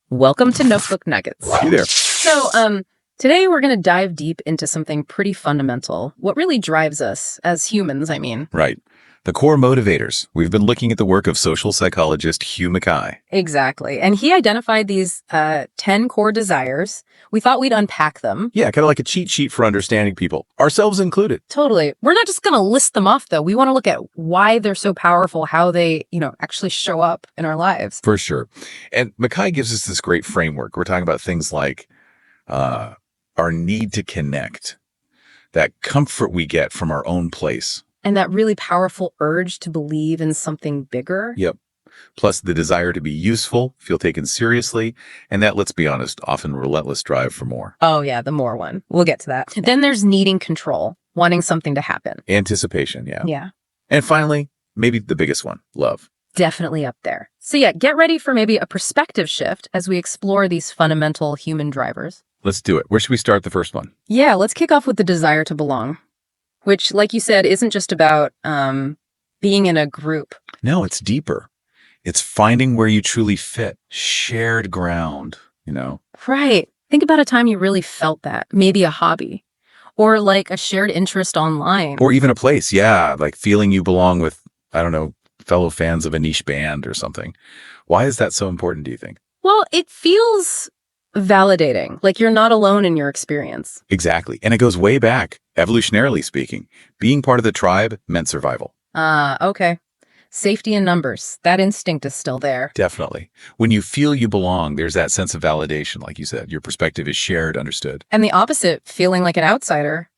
Welcome to Notebook Nuggets. Hey there. Today we're going to dive deep into something pretty fundamental. What really drives us as humans, I mean. Right. The core motivators. We've been looking at the work of social psychologist Hugh Mackay. Exactly. And he identified these 10 core desires. We thought we'd unpack them. Yeah, kind of like a cheat sheet for understanding people, ourselves included. Totally. We're not just going to list them off, though. We want to look at why they're so powerful, how they, actually show up in our lives. For sure. And Mackay gives us this great framework. We're talking about things like our need to connect, that comfort we get from our own place. And that really powerful urge to believe in something bigger. Yep. Plus the desire to be useful, feel taken seriously, and that, let's be honest, often relentless drive for more. Oh, yeah, the more one. We'll get to that. Then there's needing control, wanting something to happen. Anticipation, yeah. Yeah. And finally, maybe the biggest one, love. Definitely up there. So yeah, get ready for maybe a perspective shift as we explore these fundamental human drivers. Let's do it. Where should we start the first one? Yeah, let's kick off with the desire to belong, which, like you said, isn't just about being in a group. No, it's deeper. It's finding where you truly fit, shared ground, Right. Think about a time you really felt that, maybe a hobby, or like a shared interest online. Or even a place, yeah, like feeling you belong with, fellow fans of a niche band or something. Why is that so important, do you think? Well, it feels validating, like you're not alone in your experience. Exactly. And it goes way back, evolutionarily speaking. Being part of the tribe meant survival. Okay. Safety in numbers. That instinct is still there. Definitely. When you feel you belong, there's that sense of validation, like you said. Your perspective is shared, understood. And the opposite, feeling like an outsider,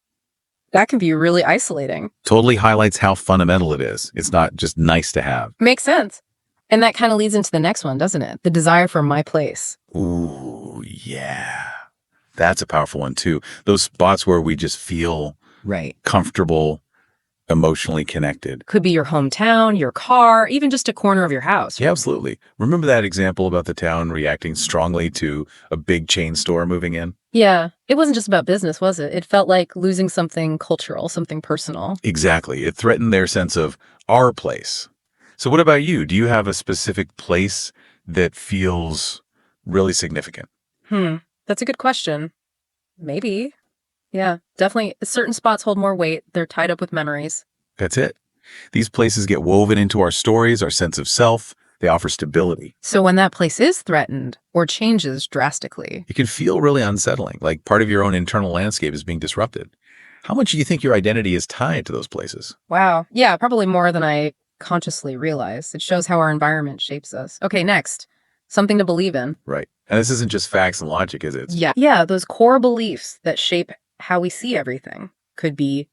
that can be really isolating. Totally highlights how fundamental it is. It's not just nice to have. Makes sense. And that kind of leads into the next one, doesn't it? The desire for my place. Ooh, yeah. That's a powerful one, too. Those spots where we just feel comfortable, emotionally connected. Could be your hometown, your car, even just a corner of your house. Yeah, absolutely. Remember that example about the town reacting strongly to a big chain store moving in? Yeah. It wasn't just about business, was it? It felt like losing something cultural, something personal. Exactly. It threatened their sense of our place. So what about you? Do you have a specific place that feels really significant? That's a good question. Maybe. Yeah, definitely. Certain spots hold more weight. They're tied up with memories. That's it. These places get woven into our stories, our sense of self. They offer stability. So when that place is threatened or changes drastically, It can feel really unsettling, like part of your own internal landscape is being disrupted. How much do you think your identity is tied to those places? wow. Yeah, probably more than I consciously realize. It shows how our environment shapes us. Okay, next. Something to believe in. Right. And this isn't just facts and logic, is it? Yeah, those core beliefs that shape how we see everything. Could be,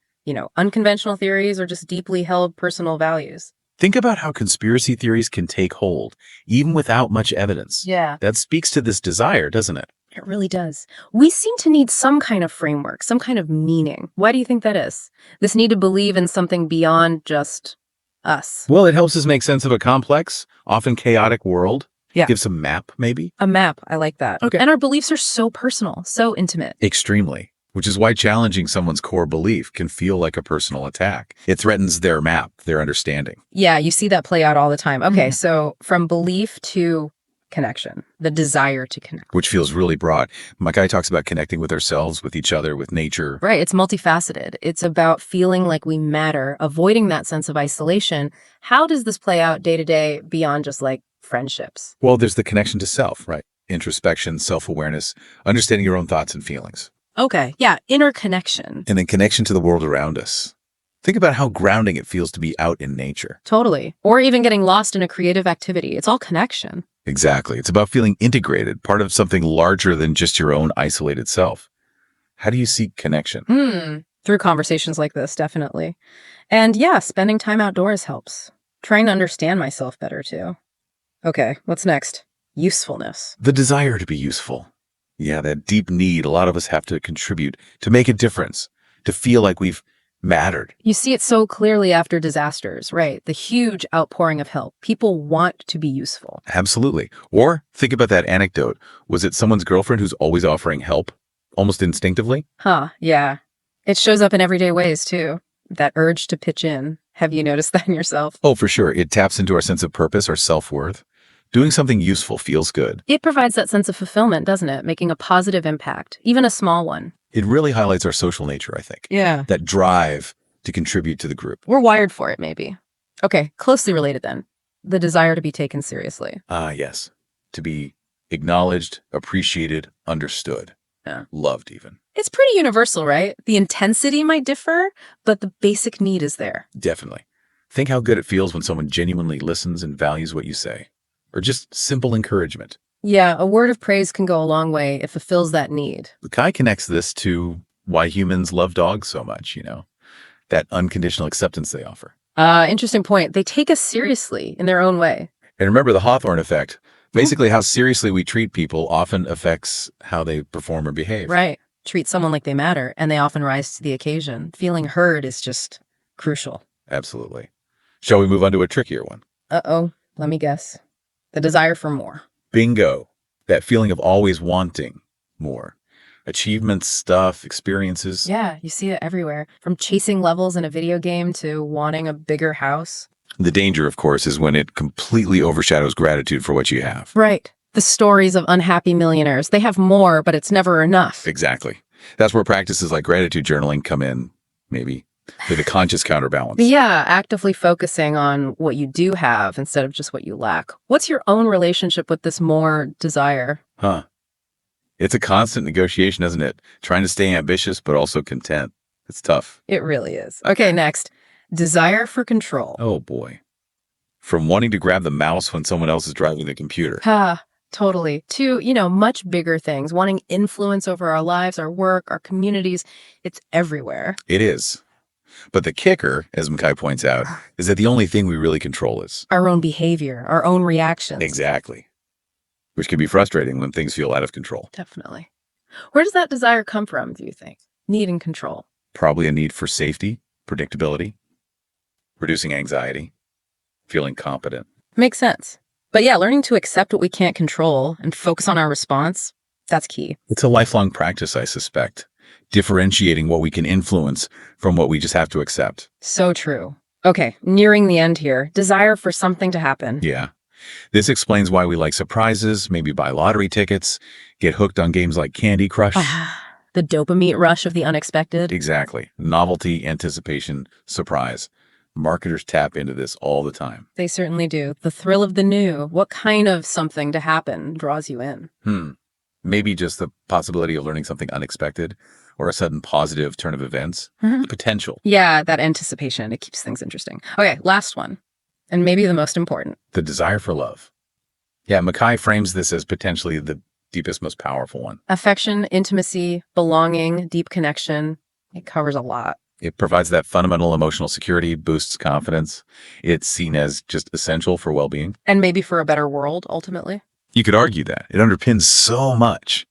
unconventional theories or just deeply held personal values. Think about how conspiracy theories can take hold, even without much evidence. Yeah. That speaks to this desire, doesn't it? It really does. We seem to need some kind of framework, some kind of meaning. Why do you think that is? This need to believe in something beyond just us. Well, it helps us make sense of a complex, often chaotic world. Yeah. Gives a map, maybe? A map. I like that. Okay. And our beliefs are so personal, so intimate. Extremely. Which is why challenging someone's core belief can feel like a personal attack. It threatens their map, their understanding. Yeah, you see that play out all the time. Okay, so from belief to connection, the desire to connect. Which feels really broad. Mackay talks about connecting with ourselves, with each other, with nature. Right, it's multifaceted. It's about feeling like we matter, avoiding that sense of isolation. How does this play out day to day beyond just like friendships? Well, there's the connection to self, right? Introspection, self-awareness, understanding your own thoughts and feelings. Okay, yeah, interconnection. And then connection to the world around us. Think about how grounding it feels to be out in nature. Totally. Or even getting lost in a creative activity. It's all connection. Exactly. It's about feeling integrated, part of something larger than just your own isolated self. How do you seek connection? Through conversations like this, definitely. And yeah, spending time outdoors helps. Trying to understand myself better too. Okay, what's next? Usefulness. The desire to be useful. Yeah, that deep need a lot of us have to contribute, to make a difference, to feel like we've mattered. You see it so clearly after disasters, right? The huge outpouring of help. People want to be useful. Absolutely. Or think about that anecdote. Was it someone's girlfriend who's always offering help, almost instinctively? Yeah. It shows up in everyday ways too. That urge to pitch in. Have you noticed that in yourself? Oh, for sure. It taps into our sense of purpose, our self-worth. Doing something useful feels good. It provides that sense of fulfillment, doesn't it? Making a positive impact, even a small one. It really highlights our social nature, I think. Yeah. That drive to contribute to the group. We're wired for it, maybe. Okay, closely related then. The desire to be taken seriously. Yes. To be acknowledged, appreciated, understood. Yeah. Loved even. It's pretty universal, right? The intensity might differ, but the basic need is there. Definitely. Think how good it feels when someone genuinely listens and values what you say. Or just simple encouragement. Yeah, a word of praise can go a long way. It fulfills that need. Mackay connects this to why humans love dogs so much, that unconditional acceptance they offer. Interesting point. They take us seriously in their own way. And remember the Hawthorne effect. Basically, how seriously we treat people often affects how they perform or behave. Right. Treat someone like they matter, and they often rise to the occasion. Feeling heard is just crucial. Absolutely. Shall we move on to a trickier one? Uh-oh. Let me guess. The desire for more. Bingo. That feeling of always wanting more. Achievements, stuff, experiences. Yeah, you see it everywhere. From chasing levels in a video game to wanting a bigger house. The danger, of course, is when it completely overshadows gratitude for what you have. Right. The stories of unhappy millionaires. They have more, but it's never enough. Exactly. That's where practices like gratitude journaling come in, maybe, with a conscious counterbalance. Yeah, actively focusing on what you do have instead of just what you lack. What's your own relationship with this more desire? It's a constant negotiation, isn't it? Trying to stay ambitious, but also content. It's tough. It really is. Okay, next. Desire for control. Oh, boy. From wanting to grab the mouse when someone else is driving the computer. Totally. To, much bigger things, wanting influence over our lives, our work, our communities. It's everywhere. It is. But the kicker, as Mackay points out, is that the only thing we really control is our own behavior, our own reactions. Exactly. Which can be frustrating when things feel out of control. Definitely. Where does that desire come from, do you think? Need and control. Probably a need for safety, predictability, reducing anxiety, feeling competent. Makes sense. But yeah, learning to accept what we can't control and focus on our response, that's key. It's a lifelong practice, I suspect. Differentiating what we can influence from what we just have to accept. So true. Okay, nearing the end here. Desire for something to happen. Yeah. This explains why we like surprises, maybe buy lottery tickets, get hooked on games like Candy Crush. The dopamine rush of the unexpected. Exactly. Novelty, anticipation, surprise. Marketers tap into this all the time. They certainly do. The thrill of the new. What kind of something to happen draws you in? Maybe just the possibility of learning something unexpected or a sudden positive turn of events. The potential. Yeah, that anticipation. It keeps things interesting. Okay, last one. And maybe the most important. The desire for love. Yeah, Mackay frames this as potentially the deepest, most powerful one. Affection, intimacy, belonging, deep connection. It covers a lot. It provides that fundamental emotional security, boosts confidence. It's seen as just essential for well-being. And maybe for a better world, ultimately. You could argue that. It underpins so much.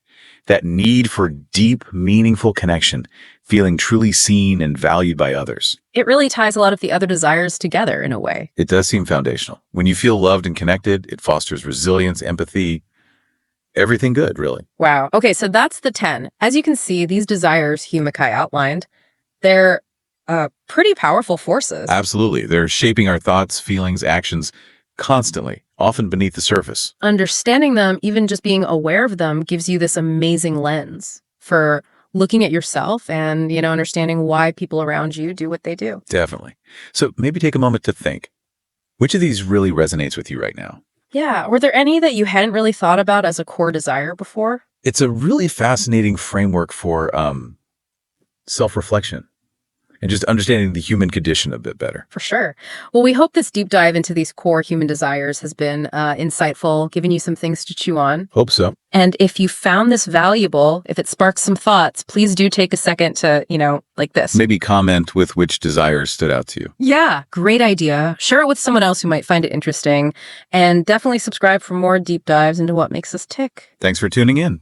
That need for deep, meaningful connection, feeling truly seen and valued by others. It really ties a lot of the other desires together in a way. It does seem foundational. When you feel loved and connected, it fosters resilience, empathy, everything good, really. Wow. Okay, so that's the 10. As you can see, these desires Hugh Mackay outlined, they're pretty powerful forces. Absolutely. They're shaping our thoughts, feelings, actions constantly, often beneath the surface. Understanding them, even just being aware of them, gives you this amazing lens for looking at yourself and, understanding why people around you do what they do. Definitely. So maybe take a moment to think, which of these really resonates with you right now? Yeah. Were there any that you hadn't really thought about as a core desire before? It's a really fascinating framework for self-reflection and just understanding the human condition a bit better. For sure. Well, we hope this deep dive into these core human desires has been insightful, giving you some things to chew on. Hope so. And if you found this valuable, if it sparks some thoughts, please do take a second to, like this. Maybe comment with which desires stood out to you. Yeah, great idea. Share it with someone else who might find it interesting. And definitely subscribe for more deep dives into what makes us tick. Thanks for tuning in.